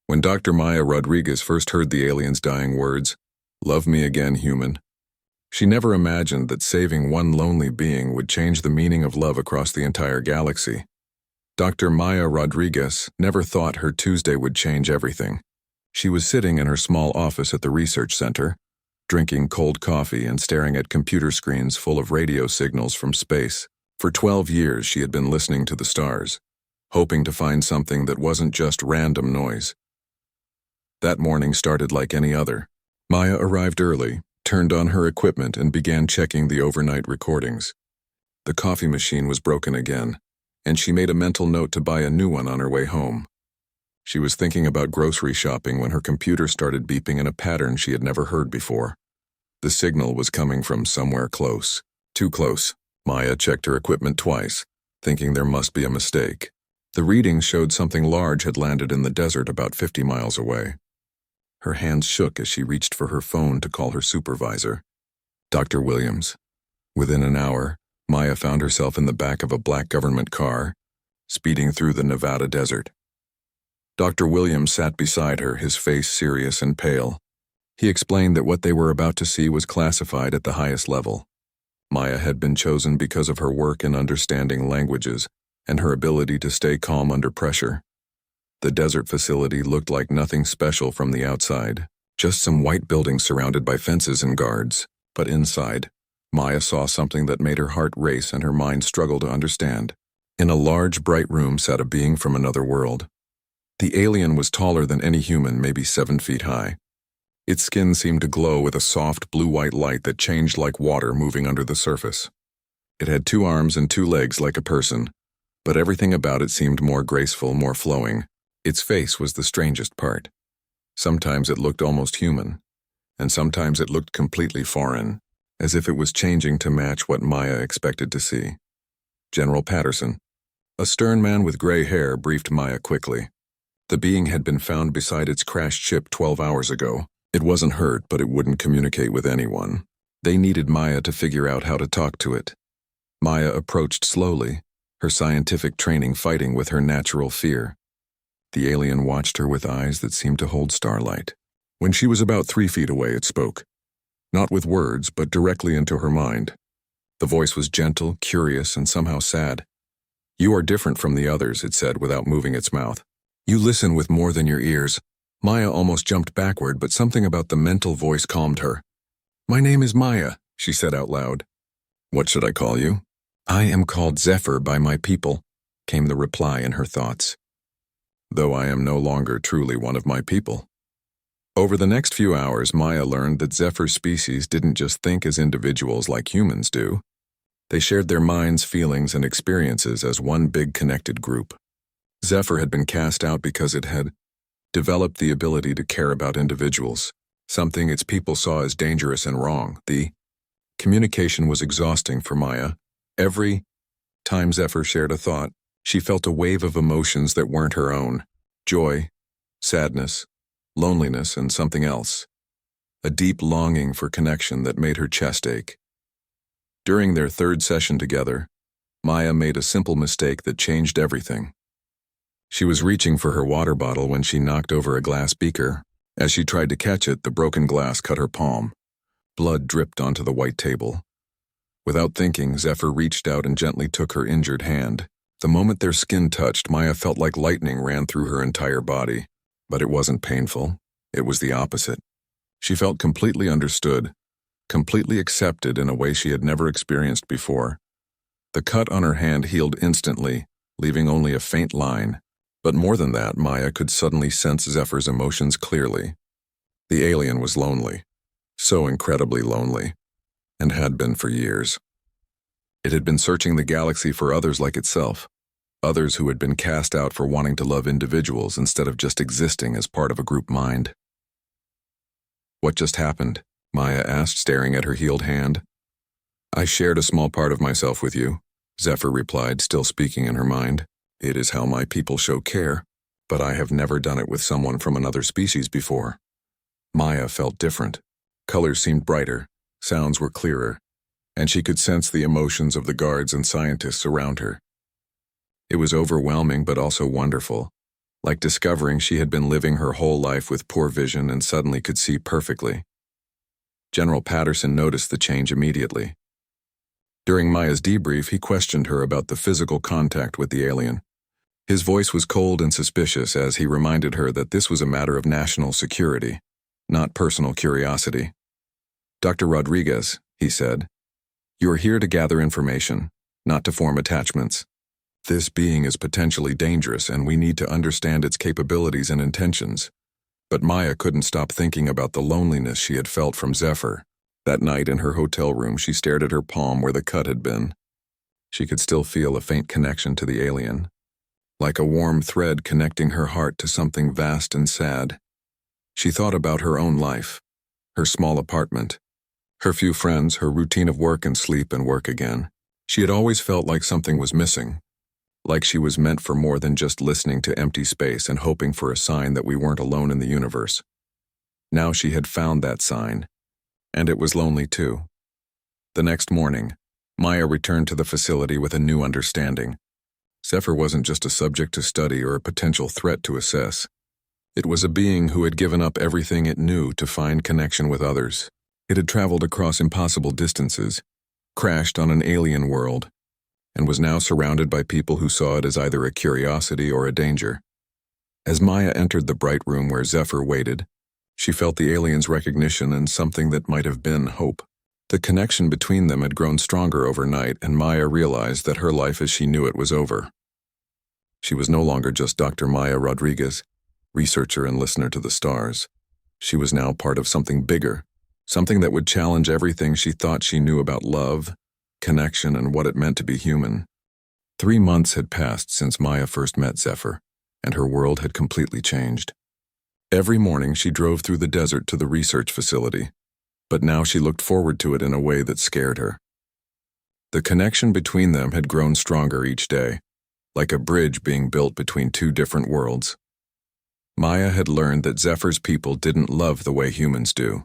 When Dr. Maya Rodriguez first heard the alien's dying words, "Love me again, human," she never imagined that saving one lonely being would change the meaning of love across the entire galaxy. Dr. Maya Rodriguez never thought her Tuesday would change everything. She was sitting in her small office at the research center, drinking cold coffee and staring at computer screens full of radio signals from space. For 12 years she had been listening to the stars, hoping to find something that wasn't just random noise. That morning started like any other. Maya arrived early, turned on her equipment, and began checking the overnight recordings. The coffee machine was broken again, and she made a mental note to buy a new one on her way home. She was thinking about grocery shopping when her computer started beeping in a pattern she had never heard before. The signal was coming from somewhere close. Too close. Maya checked her equipment twice, thinking there must be a mistake. The readings showed something large had landed in the desert about 50 miles away. Her hands shook as she reached for her phone to call her supervisor, Dr. Williams. Within an hour, Maya found herself in the back of a black government car, speeding through the Nevada desert. Dr. Williams sat beside her, his face serious and pale. He explained that what they were about to see was classified at the highest level. Maya had been chosen because of her work in understanding languages and her ability to stay calm under pressure. The desert facility looked like nothing special from the outside, just some white buildings surrounded by fences and guards. But inside, Maya saw something that made her heart race and her mind struggle to understand. In a large, bright room sat a being from another world. The alien was taller than any human, maybe 7 feet high. Its skin seemed to glow with a soft blue-white light that changed like water moving under the surface. It had 2 arms and 2 legs like a person, but everything about it seemed more graceful, more flowing. Its face was the strangest part. Sometimes it looked almost human, and sometimes it looked completely foreign, as if it was changing to match what Maya expected to see. General Patterson, a stern man with gray hair, briefed Maya quickly. The being had been found beside its crashed ship 12 hours ago. It wasn't hurt, but it wouldn't communicate with anyone. They needed Maya to figure out how to talk to it. Maya approached slowly, her scientific training fighting with her natural fear. The alien watched her with eyes that seemed to hold starlight. When she was about 3 feet away, it spoke. Not with words, but directly into her mind. The voice was gentle, curious, and somehow sad. "You are different from the others," it said without moving its mouth. "You listen with more than your ears." Maya almost jumped backward, but something about the mental voice calmed her. "My name is Maya," she said out loud. "What should I call you?" "I am called Zephyr by my people," came the reply in her thoughts. "Though I am no longer truly one of my people." Over the next few hours, Maya learned that Zephyr's species didn't just think as individuals like humans do. They shared their minds, feelings, and experiences as one big connected group. Zephyr had been cast out because it had developed the ability to care about individuals, something its people saw as dangerous and wrong. The communication was exhausting for Maya. Every time Zephyr shared a thought, she felt a wave of emotions that weren't her own. Joy, sadness, loneliness, and something else. A deep longing for connection that made her chest ache. During their 3rd session together, Maya made a simple mistake that changed everything. She was reaching for her water bottle when she knocked over a glass beaker. As she tried to catch it, the broken glass cut her palm. Blood dripped onto the white table. Without thinking, Zephyr reached out and gently took her injured hand. The moment their skin touched, Maya felt like lightning ran through her entire body. But it wasn't painful. It was the opposite. She felt completely understood, completely accepted in a way she had never experienced before. The cut on her hand healed instantly, leaving only a faint line. But more than that, Maya could suddenly sense Zephyr's emotions clearly. The alien was lonely, so incredibly lonely, and had been for years. It had been searching the galaxy for others like itself, others who had been cast out for wanting to love individuals instead of just existing as part of a group mind. "What just happened?" Maya asked, staring at her healed hand. "I shared a small part of myself with you," Zephyr replied, still speaking in her mind. "It is how my people show care, but I have never done it with someone from another species before." Maya felt different. Colors seemed brighter, sounds were clearer, and she could sense the emotions of the guards and scientists around her. It was overwhelming but also wonderful, like discovering she had been living her whole life with poor vision and suddenly could see perfectly. General Patterson noticed the change immediately. During Maya's debrief, he questioned her about the physical contact with the alien. His voice was cold and suspicious as he reminded her that this was a matter of national security, not personal curiosity. "Dr. Rodriguez," he said, "you are here to gather information, not to form attachments. This being is potentially dangerous and we need to understand its capabilities and intentions." But Maya couldn't stop thinking about the loneliness she had felt from Zephyr. That night in her hotel room, she stared at her palm where the cut had been. She could still feel a faint connection to the alien, like a warm thread connecting her heart to something vast and sad. She thought about her own life, her small apartment, her few friends, her routine of work and sleep and work again. She had always felt like something was missing, like she was meant for more than just listening to empty space and hoping for a sign that we weren't alone in the universe. Now she had found that sign, and it was lonely too. The next morning, Maya returned to the facility with a new understanding. Zephyr wasn't just a subject to study or a potential threat to assess. It was a being who had given up everything it knew to find connection with others. It had traveled across impossible distances, crashed on an alien world, and was now surrounded by people who saw it as either a curiosity or a danger. As Maya entered the bright room where Zephyr waited, she felt the alien's recognition and something that might have been hope. The connection between them had grown stronger overnight, and Maya realized that her life as she knew it was over. She was no longer just Dr. Maya Rodriguez, researcher and listener to the stars. She was now part of something bigger, something that would challenge everything she thought she knew about love, connection, and what it meant to be human. 3 months had passed since Maya first met Zephyr, and her world had completely changed. Every morning she drove through the desert to the research facility, but now she looked forward to it in a way that scared her. The connection between them had grown stronger each day, like a bridge being built between two different worlds. Maya had learned that Zephyr's people didn't love the way humans do.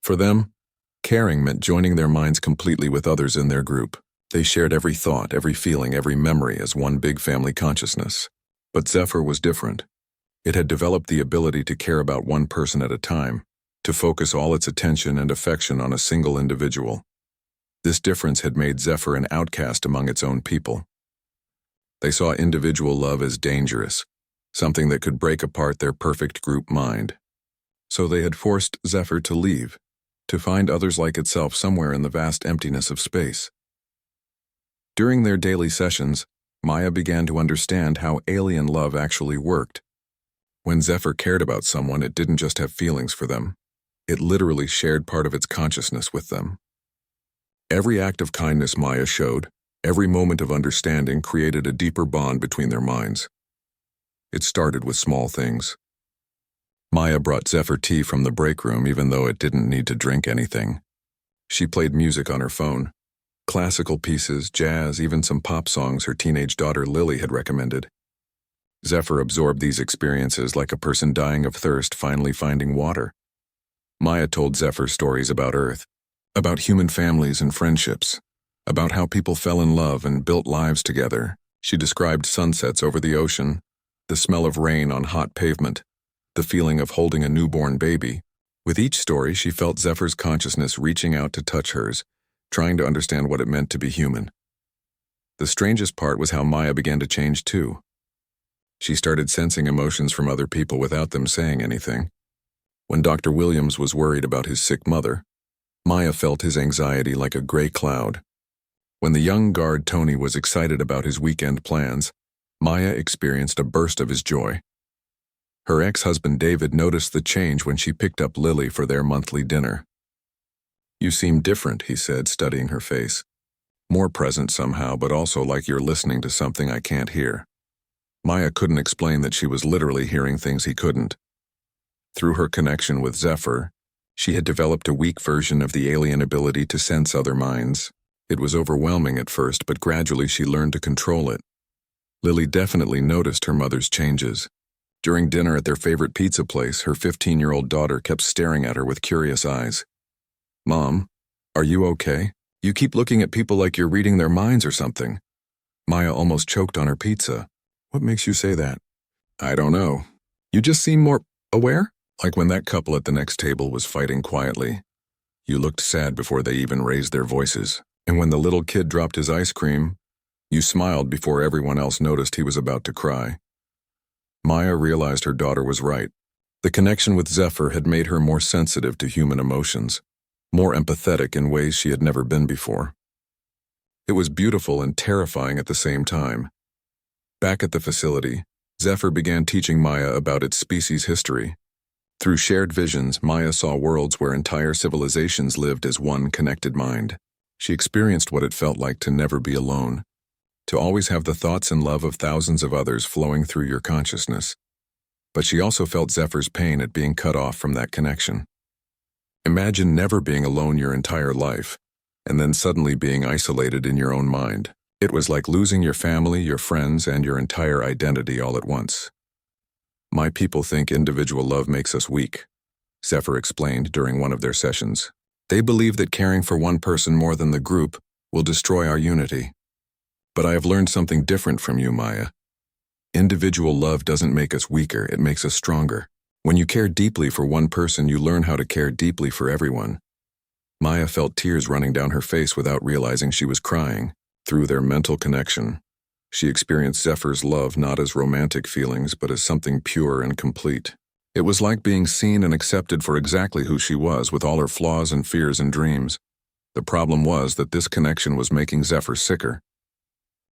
For them, caring meant joining their minds completely with others in their group. They shared every thought, every feeling, every memory as one big family consciousness. But Zephyr was different. It had developed the ability to care about one person at a time, to focus all its attention and affection on a single individual. This difference had made Zephyr an outcast among its own people. They saw individual love as dangerous, something that could break apart their perfect group mind. So they had forced Zephyr to leave, to find others like itself somewhere in the vast emptiness of space. During their daily sessions, Maya began to understand how alien love actually worked. When Zephyr cared about someone, it didn't just have feelings for them. It literally shared part of its consciousness with them. Every act of kindness Maya showed, every moment of understanding created a deeper bond between their minds. It started with small things. Maya brought Zephyr tea from the break room even though it didn't need to drink anything. She played music on her phone. Classical pieces, jazz, even some pop songs her teenage daughter Lily had recommended. Zephyr absorbed these experiences like a person dying of thirst finally finding water. Maya told Zephyr stories about Earth, about human families and friendships, about how people fell in love and built lives together. She described sunsets over the ocean, the smell of rain on hot pavement, the feeling of holding a newborn baby. With each story, she felt Zephyr's consciousness reaching out to touch hers, trying to understand what it meant to be human. The strangest part was how Maya began to change too. She started sensing emotions from other people without them saying anything. When Dr. Williams was worried about his sick mother, Maya felt his anxiety like a gray cloud. When the young guard Tony was excited about his weekend plans, Maya experienced a burst of his joy. Her ex-husband David noticed the change when she picked up Lily for their monthly dinner. "You seem different," he said, studying her face. "More present somehow, but also like you're listening to something I can't hear." Maya couldn't explain that she was literally hearing things he couldn't. Through her connection with Zephyr, she had developed a weak version of the alien ability to sense other minds. It was overwhelming at first, but gradually she learned to control it. Lily definitely noticed her mother's changes. During dinner at their favorite pizza place, her 15-year-old daughter kept staring at her with curious eyes. "Mom, are you okay? You keep looking at people like you're reading their minds or something." Maya almost choked on her pizza. "What makes you say that?" I don't know. You just seem more aware? Like when that couple at the next table was fighting quietly. You looked sad before they even raised their voices. And when the little kid dropped his ice cream, you smiled before everyone else noticed he was about to cry. Maya realized her daughter was right. The connection with Zephyr had made her more sensitive to human emotions, more empathetic in ways she had never been before. It was beautiful and terrifying at the same time. Back at the facility, Zephyr began teaching Maya about its species' history. Through shared visions, Maya saw worlds where entire civilizations lived as one connected mind. She experienced what it felt like to never be alone, to always have the thoughts and love of thousands of others flowing through your consciousness. But she also felt Zephyr's pain at being cut off from that connection. Imagine never being alone your entire life, and then suddenly being isolated in your own mind. It was like losing your family, your friends, and your entire identity all at once. My people think individual love makes us weak, Zephyr explained during one of their sessions. They believe that caring for one person more than the group will destroy our unity. But I have learned something different from you, Maya. Individual love doesn't make us weaker, it makes us stronger. When you care deeply for one person, you learn how to care deeply for everyone. Maya felt tears running down her face without realizing she was crying. Through their mental connection, she experienced Zephyr's love not as romantic feelings, but as something pure and complete. It was like being seen and accepted for exactly who she was, with all her flaws and fears and dreams. The problem was that this connection was making Zephyr sicker.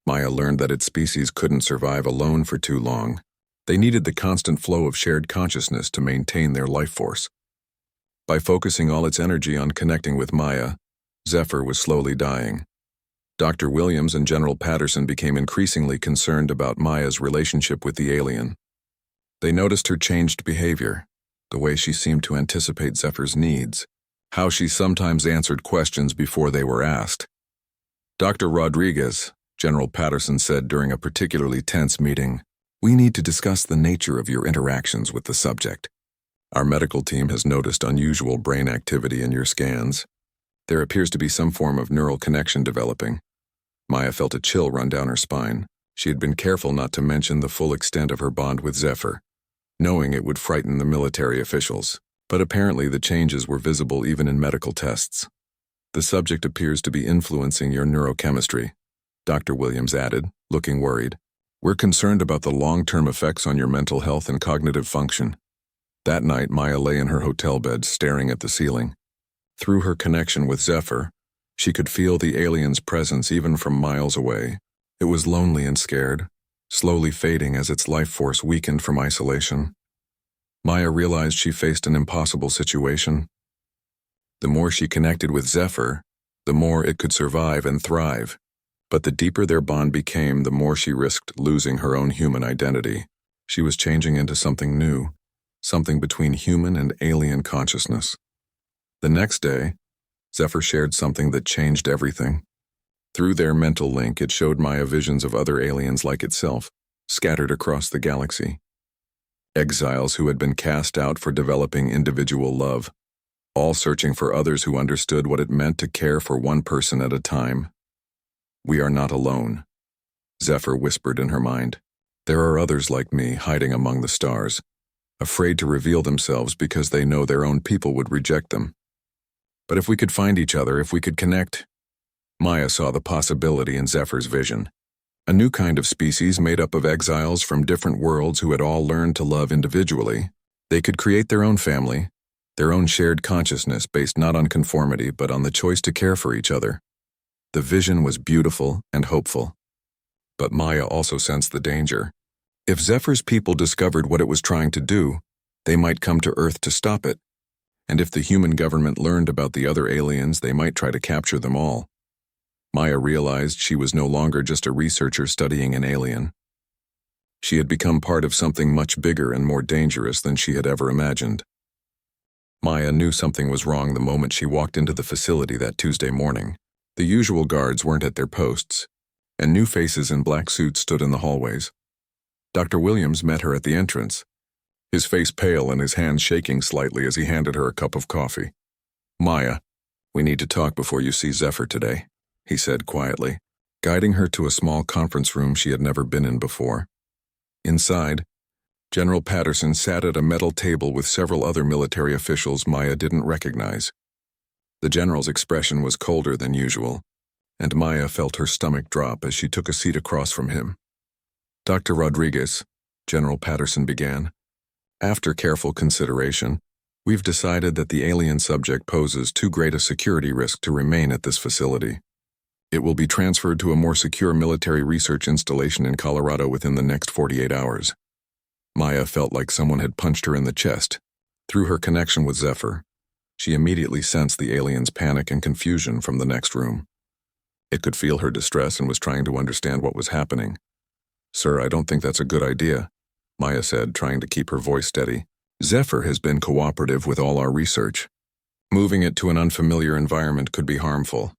Maya learned that its species couldn't survive alone for too long. They needed the constant flow of shared consciousness to maintain their life force. By focusing all its energy on connecting with Maya, Zephyr was slowly dying. Dr. Williams and General Patterson became increasingly concerned about Maya's relationship with the alien. They noticed her changed behavior, the way she seemed to anticipate Zephyr's needs, how she sometimes answered questions before they were asked. Dr. Rodriguez, General Patterson said during a particularly tense meeting, "We need to discuss the nature of your interactions with the subject. Our medical team has noticed unusual brain activity in your scans. There appears to be some form of neural connection developing." Maya felt a chill run down her spine. She had been careful not to mention the full extent of her bond with Zephyr, knowing it would frighten the military officials. But apparently the changes were visible even in medical tests. "The subject appears to be influencing your neurochemistry," Dr. Williams added, looking worried. "We're concerned about the long-term effects on your mental health and cognitive function." That night, Maya lay in her hotel bed, staring at the ceiling. Through her connection with Zephyr, she could feel the alien's presence even from miles away. It was lonely and scared, slowly fading as its life force weakened from isolation. Maya realized she faced an impossible situation. The more she connected with Zephyr, the more it could survive and thrive. But the deeper their bond became, the more she risked losing her own human identity. She was changing into something new, something between human and alien consciousness. The next day, Zephyr shared something that changed everything. Through their mental link, it showed Maya visions of other aliens like itself, scattered across the galaxy. Exiles who had been cast out for developing individual love, all searching for others who understood what it meant to care for one person at a time. "We are not alone," Zephyr whispered in her mind. "There are others like me hiding among the stars, afraid to reveal themselves because they know their own people would reject them. But if we could find each other, if we could connect..." Maya saw the possibility in Zephyr's vision. A new kind of species made up of exiles from different worlds who had all learned to love individually. They could create their own family, their own shared consciousness based not on conformity but on the choice to care for each other. The vision was beautiful and hopeful. But Maya also sensed the danger. If Zephyr's people discovered what it was trying to do, they might come to Earth to stop it. And if the human government learned about the other aliens, they might try to capture them all. Maya realized she was no longer just a researcher studying an alien. She had become part of something much bigger and more dangerous than she had ever imagined. Maya knew something was wrong the moment she walked into the facility that Tuesday morning. The usual guards weren't at their posts, and new faces in black suits stood in the hallways. Dr. Williams met her at the entrance, his face pale and his hands shaking slightly as he handed her a cup of coffee. "Maya, we need to talk before you see Zephyr today," he said quietly, guiding her to a small conference room she had never been in before. Inside, General Patterson sat at a metal table with several other military officials Maya didn't recognize. The general's expression was colder than usual, and Maya felt her stomach drop as she took a seat across from him. "Dr. Rodriguez," General Patterson began, "after careful consideration, we've decided that the alien subject poses too great a security risk to remain at this facility. It will be transferred to a more secure military research installation in Colorado within the next 48 hours. Maya felt like someone had punched her in the chest. Through her connection with Zephyr, she immediately sensed the alien's panic and confusion from the next room. It could feel her distress and was trying to understand what was happening. "Sir, I don't think that's a good idea," Maya said, trying to keep her voice steady. "Zephyr has been cooperative with all our research. Moving it to an unfamiliar environment could be harmful."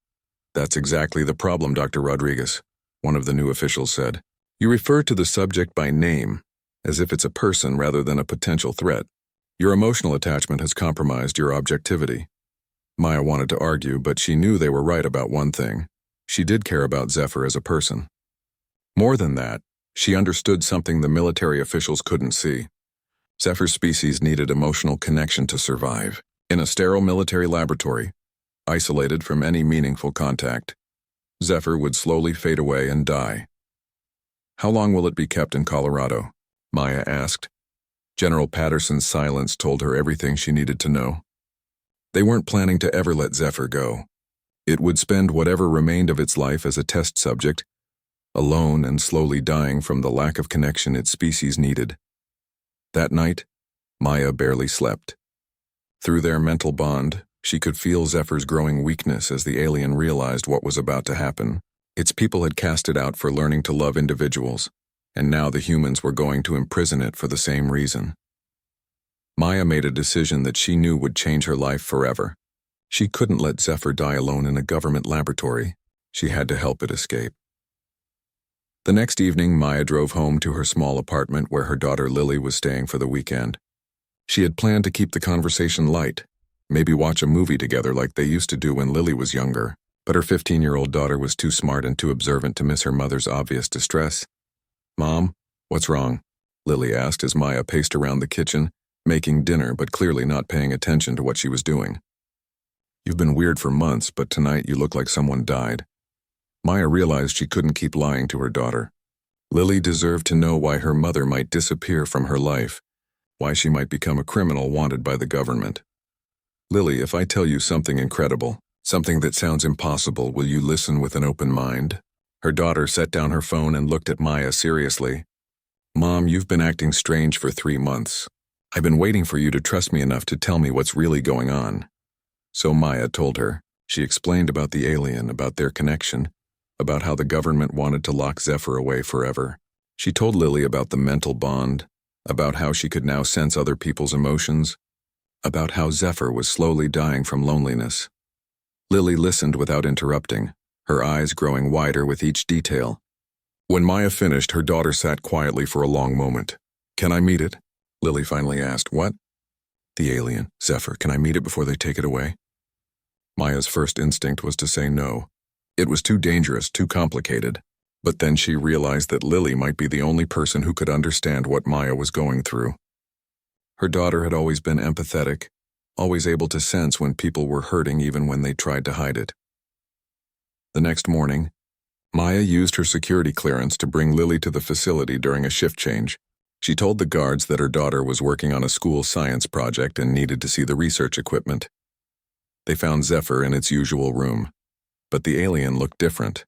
"That's exactly the problem, Dr. Rodriguez," one of the new officials said. "You refer to the subject by name, as if it's a person rather than a potential threat. Your emotional attachment has compromised your objectivity." Maya wanted to argue, but she knew they were right about one thing. She did care about Zephyr as a person. More than that, she understood something the military officials couldn't see. Zephyr's species needed emotional connection to survive. In a sterile military laboratory, isolated from any meaningful contact, Zephyr would slowly fade away and die. "How long will it be kept in Colorado?" Maya asked. General Patterson's silence told her everything she needed to know. They weren't planning to ever let Zephyr go. It would spend whatever remained of its life as a test subject, alone and slowly dying from the lack of connection its species needed. That night, Maya barely slept. Through their mental bond, she could feel Zephyr's growing weakness as the alien realized what was about to happen. Its people had cast it out for learning to love individuals, and now the humans were going to imprison it for the same reason. Maya made a decision that she knew would change her life forever. She couldn't let Zephyr die alone in a government laboratory. She had to help it escape. The next evening, Maya drove home to her small apartment where her daughter Lily was staying for the weekend. She had planned to keep the conversation light, maybe watch a movie together like they used to do when Lily was younger, but her 15-year-old daughter was too smart and too observant to miss her mother's obvious distress. "Mom, what's wrong?" Lily asked as Maya paced around the kitchen, making dinner but clearly not paying attention to what she was doing. "You've been weird for months, but tonight you look like someone died." Maya realized she couldn't keep lying to her daughter. Lily deserved to know why her mother might disappear from her life, why she might become a criminal wanted by the government. "Lily, if I tell you something incredible, something that sounds impossible, will you listen with an open mind?" Her daughter set down her phone and looked at Maya seriously. "Mom, you've been acting strange for 3 months. I've been waiting for you to trust me enough to tell me what's really going on." So Maya told her. She explained about the alien, about their connection, about how the government wanted to lock Zephyr away forever. She told Lily about the mental bond, about how she could now sense other people's emotions, about how Zephyr was slowly dying from loneliness. Lily listened without interrupting, her eyes growing wider with each detail. When Maya finished, her daughter sat quietly for a long moment. "Can I meet it?" Lily finally asked. "What?" "The alien, Zephyr. Can I meet it before they take it away?" Maya's first instinct was to say no. It was too dangerous, too complicated. But then she realized that Lily might be the only person who could understand what Maya was going through. Her daughter had always been empathetic, always able to sense when people were hurting even when they tried to hide it. The next morning, Maya used her security clearance to bring Lily to the facility during a shift change. She told the guards that her daughter was working on a school science project and needed to see the research equipment. They found Zephyr in its usual room, but the alien looked different.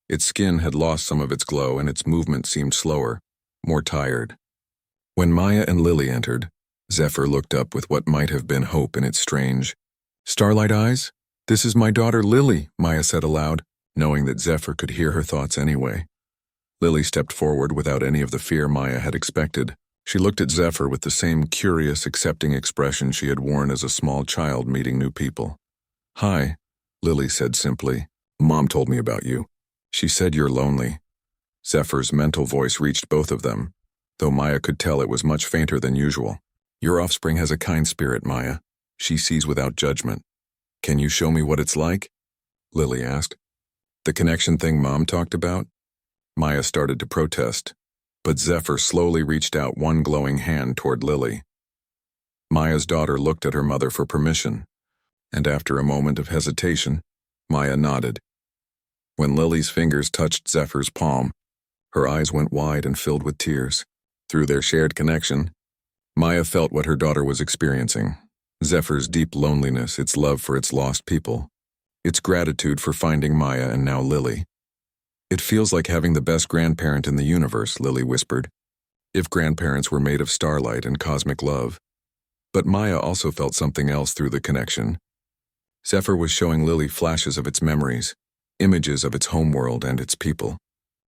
Its skin had lost some of its glow and its movement seemed slower, more tired. When Maya and Lily entered, Zephyr looked up with what might have been hope in its strange, starlight eyes. "This is my daughter Lily," Maya said aloud, knowing that Zephyr could hear her thoughts anyway. Lily stepped forward without any of the fear Maya had expected. She looked at Zephyr with the same curious, accepting expression she had worn as a small child meeting new people. "Hi," Lily said simply. "Mom told me about you. She said you're lonely." Zephyr's mental voice reached both of them, though Maya could tell it was much fainter than usual. "Your offspring has a kind spirit, Maya. She sees without judgment. Can you show me what it's like?" Lily asked. "The connection thing Mom talked about?" Maya started to protest. But Zephyr slowly reached out one glowing hand toward Lily. Maya's daughter looked at her mother for permission, and after a moment of hesitation, Maya nodded. When Lily's fingers touched Zephyr's palm, her eyes went wide and filled with tears. Through their shared connection, Maya felt what her daughter was experiencing. Zephyr's deep loneliness, its love for its lost people, its gratitude for finding Maya and now Lily. "It feels like having the best grandparent in the universe," Lily whispered, "if grandparents were made of starlight and cosmic love." But Maya also felt something else through the connection. Zephyr was showing Lily flashes of its memories, images of its homeworld and its people.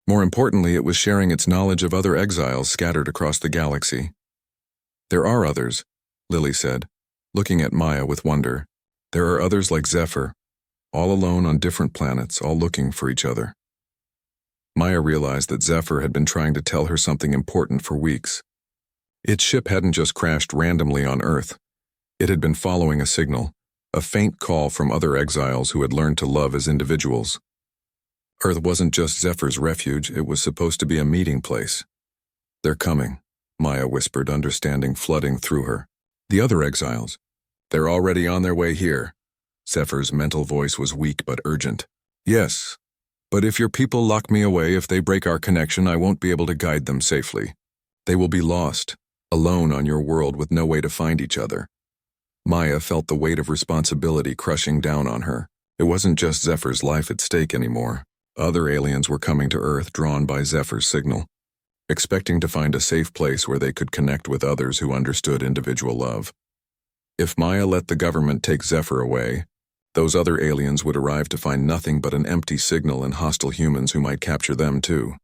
More importantly, it was sharing its knowledge of other exiles scattered across the galaxy. "There are others," Lily said, looking at Maya with wonder. "There are others like Zephyr, all alone on different planets, all looking for each other." Maya realized that Zephyr had been trying to tell her something important for weeks. Its ship hadn't just crashed randomly on Earth. It had been following a signal, a faint call from other exiles who had learned to love as individuals. Earth wasn't just Zephyr's refuge, it was supposed to be a meeting place. "They're coming," Maya whispered, understanding flooding through her. "The other exiles. They're already on their way here." Zephyr's mental voice was weak but urgent. "Yes, but if your people lock me away, if they break our connection, I won't be able to guide them safely. They will be lost, alone on your world with no way to find each other." Maya felt the weight of responsibility crushing down on her. It wasn't just Zephyr's life at stake anymore. Other aliens were coming to Earth, drawn by Zephyr's signal, expecting to find a safe place where they could connect with others who understood individual love. If Maya let the government take Zephyr away, those other aliens would arrive to find nothing but an empty signal and hostile humans who might capture them too.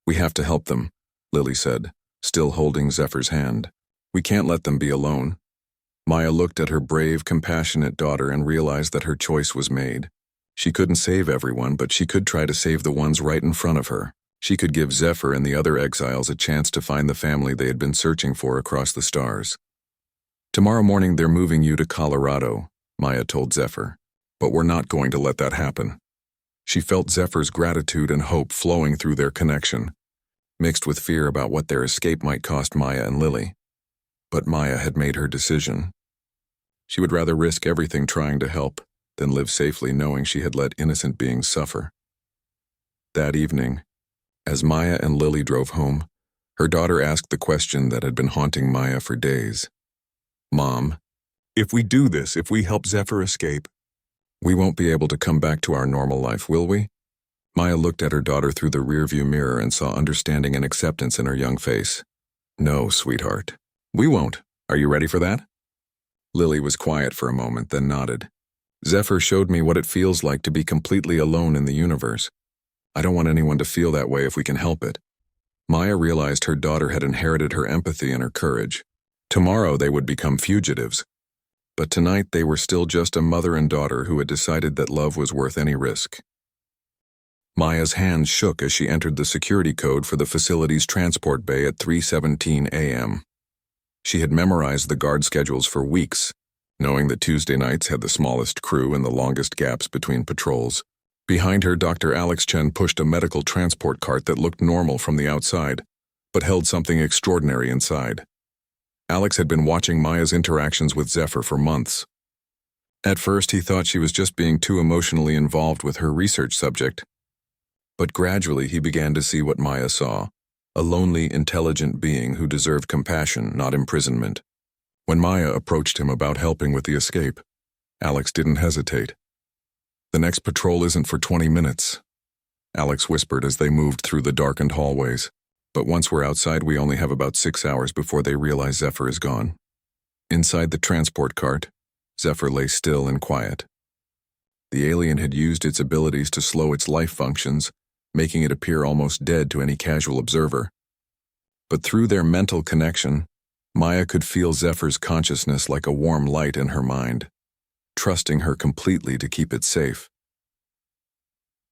"We have to help them," Lily said, still holding Zephyr's hand. "We can't let them be alone." Maya looked at her brave, compassionate daughter and realized that her choice was made. She couldn't save everyone, but she could try to save the ones right in front of her. She could give Zephyr and the other exiles a chance to find the family they had been searching for across the stars. "Tomorrow morning they're moving you to Colorado," Maya told Zephyr. "But we're not going to let that happen." She felt Zephyr's gratitude and hope flowing through their connection, mixed with fear about what their escape might cost Maya and Lily. But Maya had made her decision. She would rather risk everything trying to help than live safely knowing she had let innocent beings suffer. That evening, as Maya and Lily drove home, her daughter asked the question that had been haunting Maya for days. "Mom, if we do this, if we help Zephyr escape, we won't be able to come back to our normal life, will we?" Maya looked at her daughter through the rearview mirror and saw understanding and acceptance in her young face. "No, sweetheart. We won't. Are you ready for that?" Lily was quiet for a moment, then nodded. "Zephyr showed me what it feels like to be completely alone in the universe. I don't want anyone to feel that way if we can help it." Maya realized her daughter had inherited her empathy and her courage. Tomorrow they would become fugitives. But tonight they were still just a mother and daughter who had decided that love was worth any risk. Maya's hands shook as she entered the security code for the facility's transport bay at 3:17 a.m. She had memorized the guard schedules for weeks, knowing that Tuesday nights had the smallest crew and the longest gaps between patrols. Behind her, Dr. Alex Chen pushed a medical transport cart that looked normal from the outside, but held something extraordinary inside. Alex had been watching Maya's interactions with Zephyr for months. At first, he thought she was just being too emotionally involved with her research subject. But gradually, he began to see what Maya saw, a lonely, intelligent being who deserved compassion, not imprisonment. When Maya approached him about helping with the escape, Alex didn't hesitate. "The next patrol isn't for 20 minutes, Alex whispered as they moved through the darkened hallways. "But once we're outside, we only have about 6 hours before they realize Zephyr is gone." Inside the transport cart, Zephyr lay still and quiet. The alien had used its abilities to slow its life functions, making it appear almost dead to any casual observer. But through their mental connection, Maya could feel Zephyr's consciousness like a warm light in her mind, trusting her completely to keep it safe.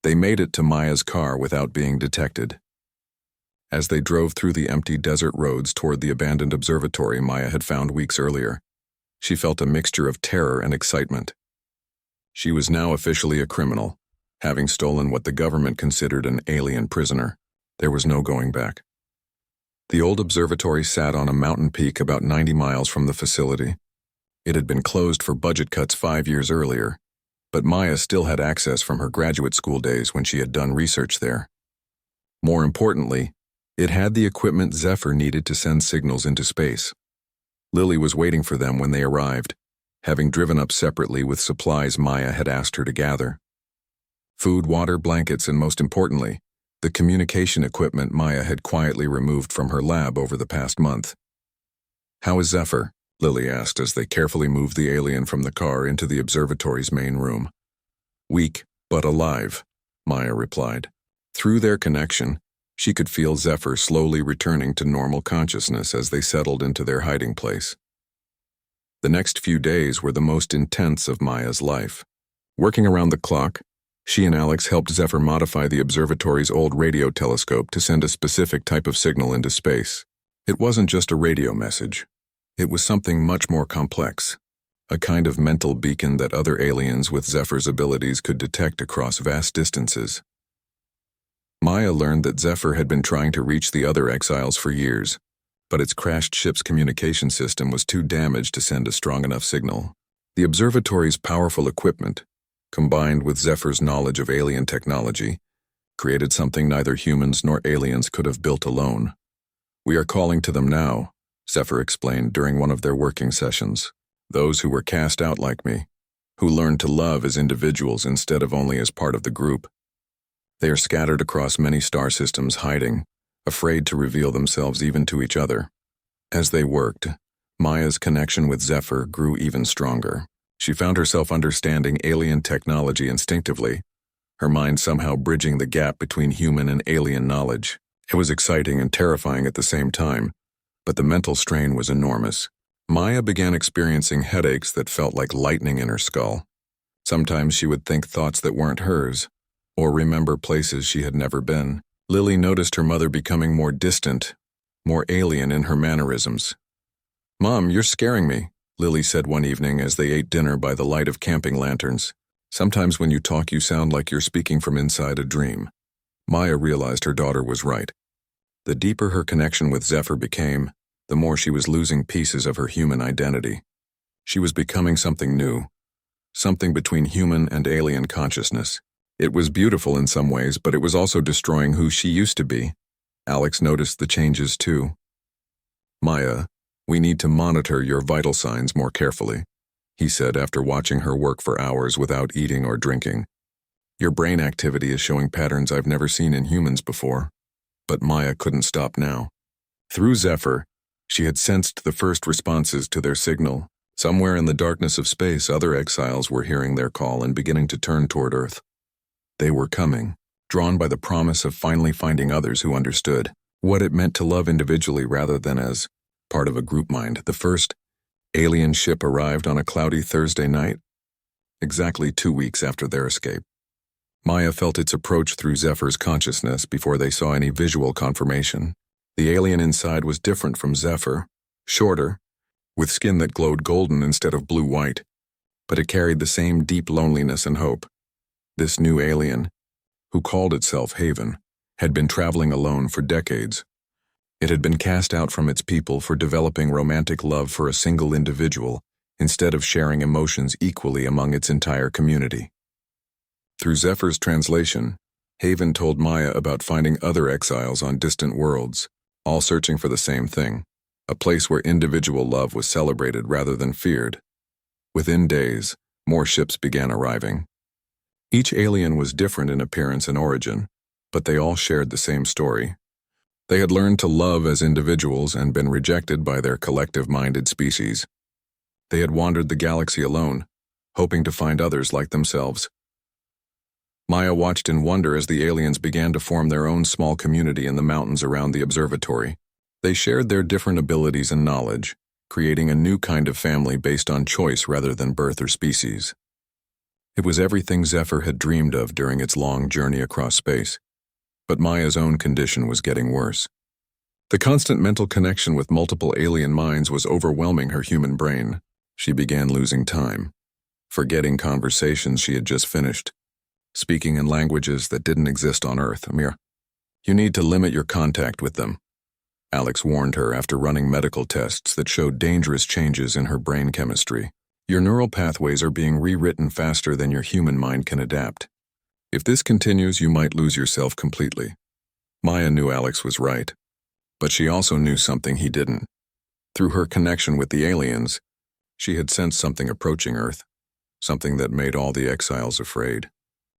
They made it to Maya's car without being detected. As they drove through the empty desert roads toward the abandoned observatory Maya had found weeks earlier, she felt a mixture of terror and excitement. She was now officially a criminal, having stolen what the government considered an alien prisoner. There was no going back. The old observatory sat on a mountain peak about 90 miles from the facility. It had been closed for budget cuts 5 years earlier, but Maya still had access from her graduate school days when she had done research there. More importantly, it had the equipment Zephyr needed to send signals into space. Lily was waiting for them when they arrived, having driven up separately with supplies Maya had asked her to gather. Food, water, blankets, and most importantly, the communication equipment Maya had quietly removed from her lab over the past month. "How is Zephyr?" Lily asked as they carefully moved the alien from the car into the observatory's main room. "Weak, but alive," Maya replied. Through their connection, she could feel Zephyr slowly returning to normal consciousness as they settled into their hiding place. The next few days were the most intense of Maya's life. Working around the clock, she and Alex helped Zephyr modify the observatory's old radio telescope to send a specific type of signal into space. It wasn't just a radio message. It was something much more complex, a kind of mental beacon that other aliens with Zephyr's abilities could detect across vast distances. Maya learned that Zephyr had been trying to reach the other exiles for years, but its crashed ship's communication system was too damaged to send a strong enough signal. The observatory's powerful equipment, combined with Zephyr's knowledge of alien technology, created something neither humans nor aliens could have built alone. "We are calling to them now," Zephyr explained during one of their working sessions. "Those who were cast out like me, who learned to love as individuals instead of only as part of the group. They are scattered across many star systems, hiding, afraid to reveal themselves even to each other." As they worked, Maya's connection with Zephyr grew even stronger. She found herself understanding alien technology instinctively, her mind somehow bridging the gap between human and alien knowledge. It was exciting and terrifying at the same time, but the mental strain was enormous. Maya began experiencing headaches that felt like lightning in her skull. Sometimes she would think thoughts that weren't hers, or remember places she had never been. Lily noticed her mother becoming more distant, more alien in her mannerisms. "Mom, you're scaring me," Lily said one evening as they ate dinner by the light of camping lanterns. "Sometimes when you talk, you sound like you're speaking from inside a dream." Maya realized her daughter was right. The deeper her connection with Zephyr became, the more she was losing pieces of her human identity. She was becoming something new, something between human and alien consciousness. It was beautiful in some ways, but it was also destroying who she used to be. Alex noticed the changes too. "Maya, we need to monitor your vital signs more carefully," he said after watching her work for hours without eating or drinking. "Your brain activity is showing patterns I've never seen in humans before." But Maya couldn't stop now. Through Zephyr, she had sensed the first responses to their signal. Somewhere in the darkness of space, other exiles were hearing their call and beginning to turn toward Earth. They were coming, drawn by the promise of finally finding others who understood what it meant to love individually rather than as part of a group mind. The first alien ship arrived on a cloudy Thursday night, exactly 2 weeks after their escape. Maya felt its approach through Zephyr's consciousness before they saw any visual confirmation. The alien inside was different from Zephyr, shorter, with skin that glowed golden instead of blue-white, but it carried the same deep loneliness and hope. This new alien, who called itself Haven, had been traveling alone for decades. It had been cast out from its people for developing romantic love for a single individual instead of sharing emotions equally among its entire community. Through Zephyr's translation, Haven told Maya about finding other exiles on distant worlds, all searching for the same thing, a place where individual love was celebrated rather than feared. Within days, more ships began arriving. Each alien was different in appearance and origin, but they all shared the same story. They had learned to love as individuals and been rejected by their collective-minded species. They had wandered the galaxy alone, hoping to find others like themselves. Maya watched in wonder as the aliens began to form their own small community in the mountains around the observatory. They shared their different abilities and knowledge, creating a new kind of family based on choice rather than birth or species. It was everything Zephyr had dreamed of during its long journey across space, but Maya's own condition was getting worse. The constant mental connection with multiple alien minds was overwhelming her human brain. She began losing time, forgetting conversations she had just finished, speaking in languages that didn't exist on Earth. Amir, you need to limit your contact with them. Alex warned her after running medical tests that showed dangerous changes in her brain chemistry. Your neural pathways are being rewritten faster than your human mind can adapt. If this continues, you might lose yourself completely. Maya knew Alex was right, but she also knew something he didn't. Through her connection with the aliens, she had sensed something approaching Earth, something that made all the exiles afraid.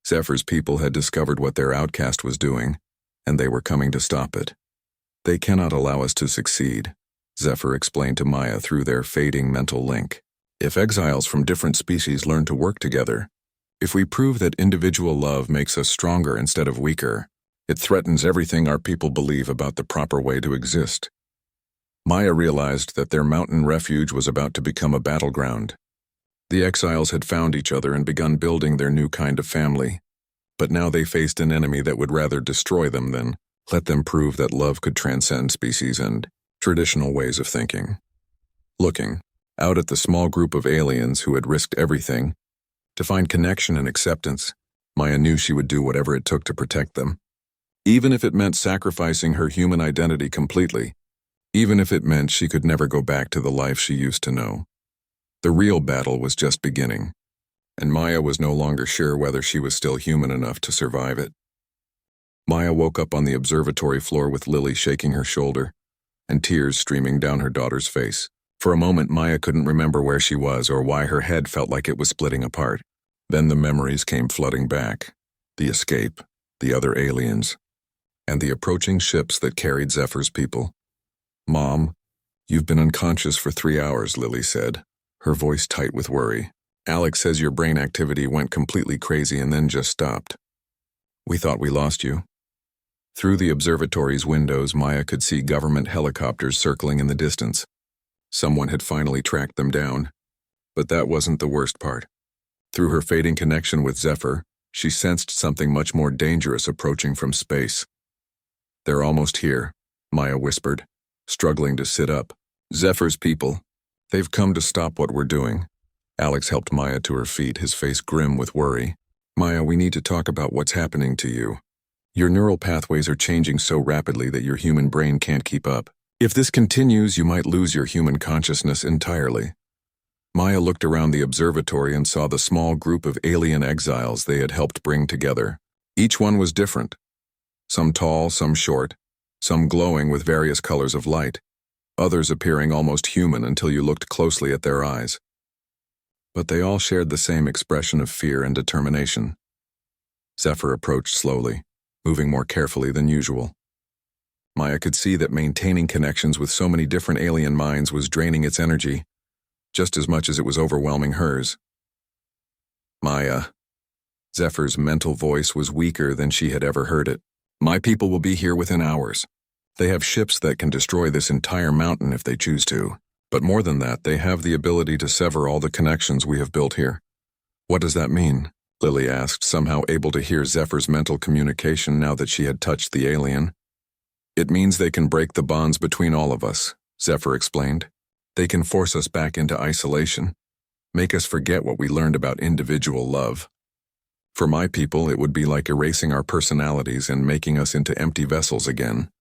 Zephyr's people had discovered what their outcast was doing, and they were coming to stop it. They cannot allow us to succeed, Zephyr explained to Maya through their fading mental link. If exiles from different species learn to work together, if we prove that individual love makes us stronger instead of weaker, it threatens everything our people believe about the proper way to exist. Maya realized that their mountain refuge was about to become a battleground. The exiles had found each other and begun building their new kind of family, but now they faced an enemy that would rather destroy them than let them prove that love could transcend species and traditional ways of thinking. Looking out at the small group of aliens who had risked everything to find connection and acceptance, Maya knew she would do whatever it took to protect them. Even if it meant sacrificing her human identity completely, even if it meant she could never go back to the life she used to know. The real battle was just beginning, and Maya was no longer sure whether she was still human enough to survive it. Maya woke up on the observatory floor with Lily shaking her shoulder and tears streaming down her daughter's face. For a moment, Maya couldn't remember where she was or why her head felt like it was splitting apart. Then the memories came flooding back. The escape, the other aliens, and the approaching ships that carried Zephyr's people. "Mom, you've been unconscious for 3 hours," Lily said, her voice tight with worry. "Alex says your brain activity went completely crazy and then just stopped. We thought we lost you." Through the observatory's windows, Maya could see government helicopters circling in the distance. Someone had finally tracked them down. But that wasn't the worst part. Through her fading connection with Zephyr, she sensed something much more dangerous approaching from space. "They're almost here," Maya whispered, struggling to sit up. "Zephyr's people. They've come to stop what we're doing." Alex helped Maya to her feet, his face grim with worry. "Maya, we need to talk about what's happening to you. Your neural pathways are changing so rapidly that your human brain can't keep up. If this continues, you might lose your human consciousness entirely." Maya looked around the observatory and saw the small group of alien exiles they had helped bring together. Each one was different. Some tall, some short, some glowing with various colors of light, others appearing almost human until you looked closely at their eyes. But they all shared the same expression of fear and determination. Zephyr approached slowly, moving more carefully than usual. Maya could see that maintaining connections with so many different alien minds was draining its energy, just as much as it was overwhelming hers. "Maya." Zephyr's mental voice was weaker than she had ever heard it. "My people will be here within hours. They have ships that can destroy this entire mountain if they choose to. But more than that, they have the ability to sever all the connections we have built here." "What does that mean?" Lily asked, somehow able to hear Zephyr's mental communication now that she had touched the alien. "It means they can break the bonds between all of us," Zephyr explained. "They can force us back into isolation, make us forget what we learned about individual love. For my people, it would be like erasing our personalities and making us into empty vessels again."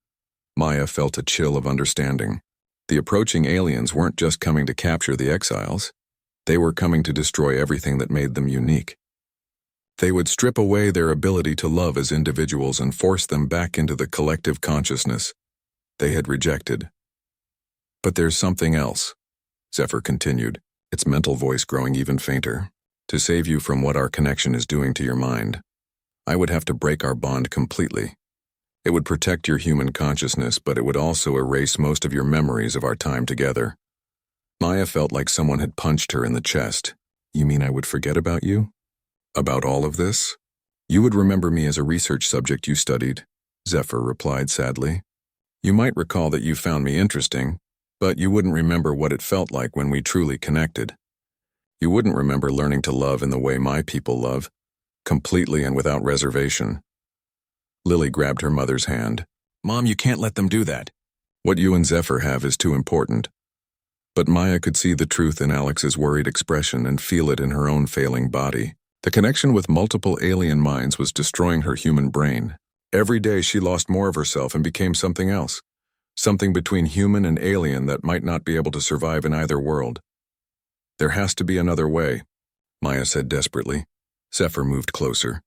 Maya felt a chill of understanding. The approaching aliens weren't just coming to capture the exiles. They were coming to destroy everything that made them unique. They would strip away their ability to love as individuals and force them back into the collective consciousness they had rejected. "But there's something else," Zephyr continued, its mental voice growing even fainter. "To save you from what our connection is doing to your mind, I would have to break our bond completely. It would protect your human consciousness, but it would also erase most of your memories of our time together." Maya felt like someone had punched her in the chest. "You mean I would forget about you? About all of this? You would remember me as a research subject you studied," Zephyr replied sadly. "You might recall that you found me interesting, but you wouldn't remember what it felt like when we truly connected. You wouldn't remember learning to love in the way my people love, completely and without reservation." Lily grabbed her mother's hand. "Mom, you can't let them do that. What you and Zephyr have is too important." But Maya could see the truth in Alex's worried expression and feel it in her own failing body. The connection with multiple alien minds was destroying her human brain. Every day she lost more of herself and became something else. Something between human and alien that might not be able to survive in either world. There has to be another way, Maya said desperately. Zephyr moved closer,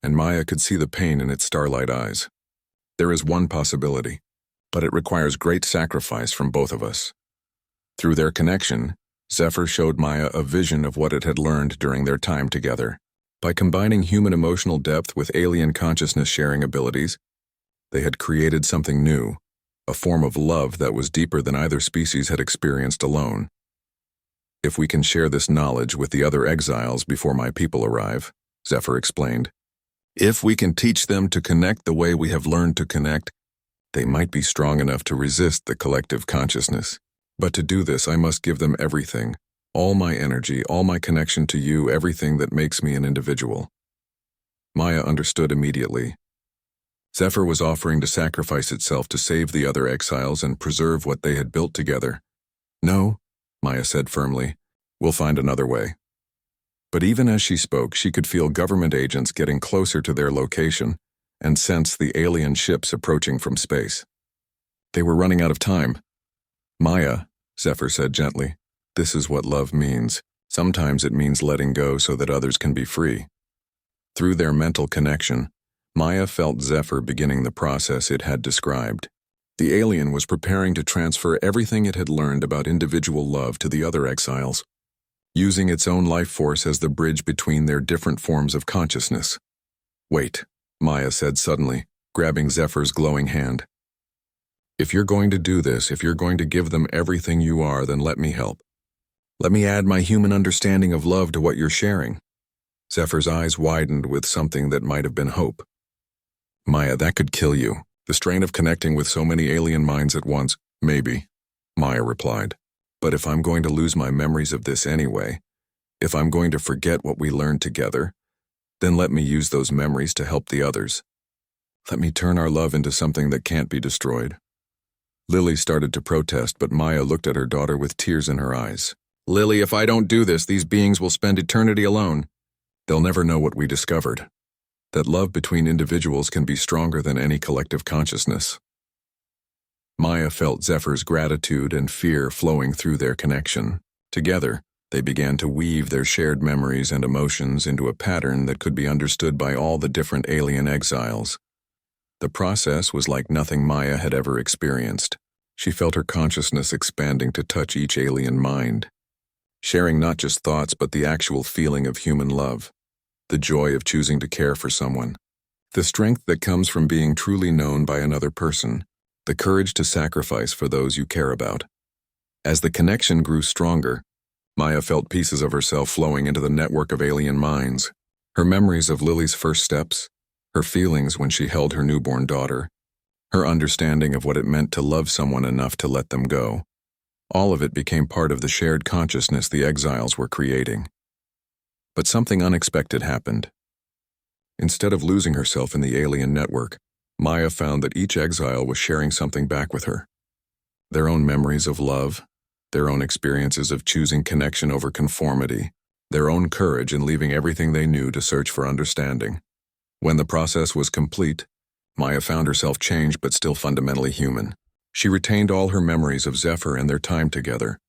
and Maya could see the pain in its starlight eyes. There is one possibility, but it requires great sacrifice from both of us. Through their connection, Zephyr showed Maya a vision of what it had learned during their time together. By combining human emotional depth with alien consciousness-sharing abilities, they had created something new, a form of love that was deeper than either species had experienced alone. If we can share this knowledge with the other exiles before my people arrive, Zephyr explained, if we can teach them to connect the way we have learned to connect, they might be strong enough to resist the collective consciousness. But to do this, I must give them everything, all my energy, all my connection to you, everything that makes me an individual. Maya understood immediately. Zephyr was offering to sacrifice itself to save the other exiles and preserve what they had built together. No, Maya said firmly, we'll find another way. But even as she spoke, she could feel government agents getting closer to their location and sense the alien ships approaching from space. They were running out of time. Maya, Zephyr said gently, this is what love means. Sometimes it means letting go so that others can be free. Through their mental connection, Maya felt Zephyr beginning the process it had described. The alien was preparing to transfer everything it had learned about individual love to the other exiles, using its own life force as the bridge between their different forms of consciousness. Wait, Maya said suddenly, grabbing Zephyr's glowing hand. If you're going to do this, if you're going to give them everything you are, then let me help. Let me add my human understanding of love to what you're sharing. Zephyr's eyes widened with something that might have been hope. Maya, that could kill you. The strain of connecting with so many alien minds at once. Maybe, Maya replied. But if I'm going to lose my memories of this anyway, if I'm going to forget what we learned together, then let me use those memories to help the others. Let me turn our love into something that can't be destroyed. Lily started to protest, but Maya looked at her daughter with tears in her eyes. Lily, if I don't do this, these beings will spend eternity alone. They'll never know what we discovered. That love between individuals can be stronger than any collective consciousness. Maya felt Zephyr's gratitude and fear flowing through their connection. Together, they began to weave their shared memories and emotions into a pattern that could be understood by all the different alien exiles. The process was like nothing Maya had ever experienced. She felt her consciousness expanding to touch each alien mind, sharing not just thoughts but the actual feeling of human love, the joy of choosing to care for someone, the strength that comes from being truly known by another person, the courage to sacrifice for those you care about. As the connection grew stronger, Maya felt pieces of herself flowing into the network of alien minds. Her memories of Lily's first steps, her feelings when she held her newborn daughter, her understanding of what it meant to love someone enough to let them go. All of it became part of the shared consciousness the exiles were creating. But something unexpected happened. Instead of losing herself in the alien network, Maya found that each exile was sharing something back with her. Their own memories of love, their own experiences of choosing connection over conformity, their own courage in leaving everything they knew to search for understanding. When the process was complete, Maya found herself changed but still fundamentally human. She retained all her memories of Zephyr and their time together,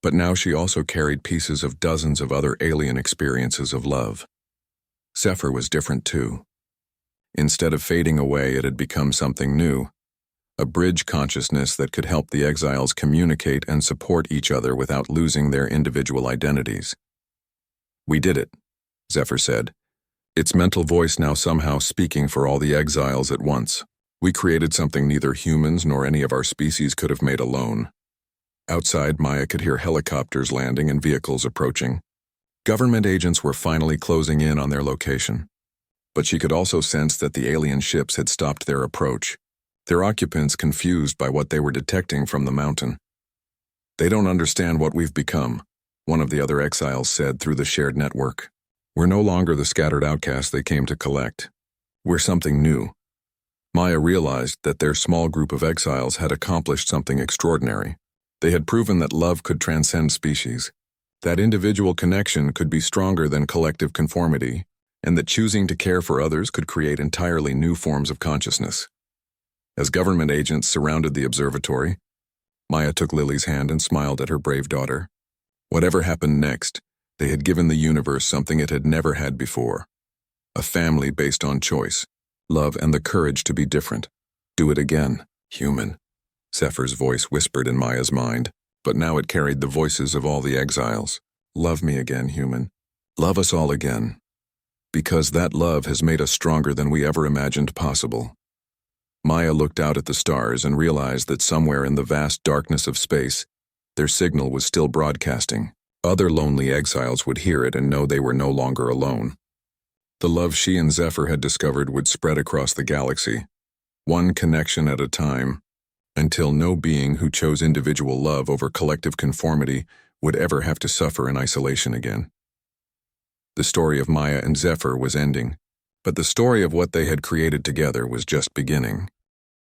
but now she also carried pieces of dozens of other alien experiences of love. Zephyr was different too. Instead of fading away, it had become something new, a bridge consciousness that could help the exiles communicate and support each other without losing their individual identities. We did it, Zephyr said, its mental voice now somehow speaking for all the exiles at once. We created something neither humans nor any of our species could have made alone. Outside, Maya could hear helicopters landing and vehicles approaching. Government agents were finally closing in on their location. But she could also sense that the alien ships had stopped their approach, their occupants confused by what they were detecting from the mountain. They don't understand what we've become, one of the other exiles said through the shared network. We're no longer the scattered outcasts they came to collect. We're something new. Maya realized that their small group of exiles had accomplished something extraordinary. They had proven that love could transcend species, that individual connection could be stronger than collective conformity, and that choosing to care for others could create entirely new forms of consciousness. As government agents surrounded the observatory, Maya took Lily's hand and smiled at her brave daughter. Whatever happened next, they had given the universe something it had never had before. A family based on choice, love, and the courage to be different. Do it again, human, Zephyr's voice whispered in Maya's mind, but now it carried the voices of all the exiles. Love me again, human. Love us all again. Because that love has made us stronger than we ever imagined possible. Maya looked out at the stars and realized that somewhere in the vast darkness of space, their signal was still broadcasting. Other lonely exiles would hear it and know they were no longer alone. The love she and Zephyr had discovered would spread across the galaxy, one connection at a time, until no being who chose individual love over collective conformity would ever have to suffer in isolation again. The story of Maya and Zephyr was ending, but the story of what they had created together was just beginning.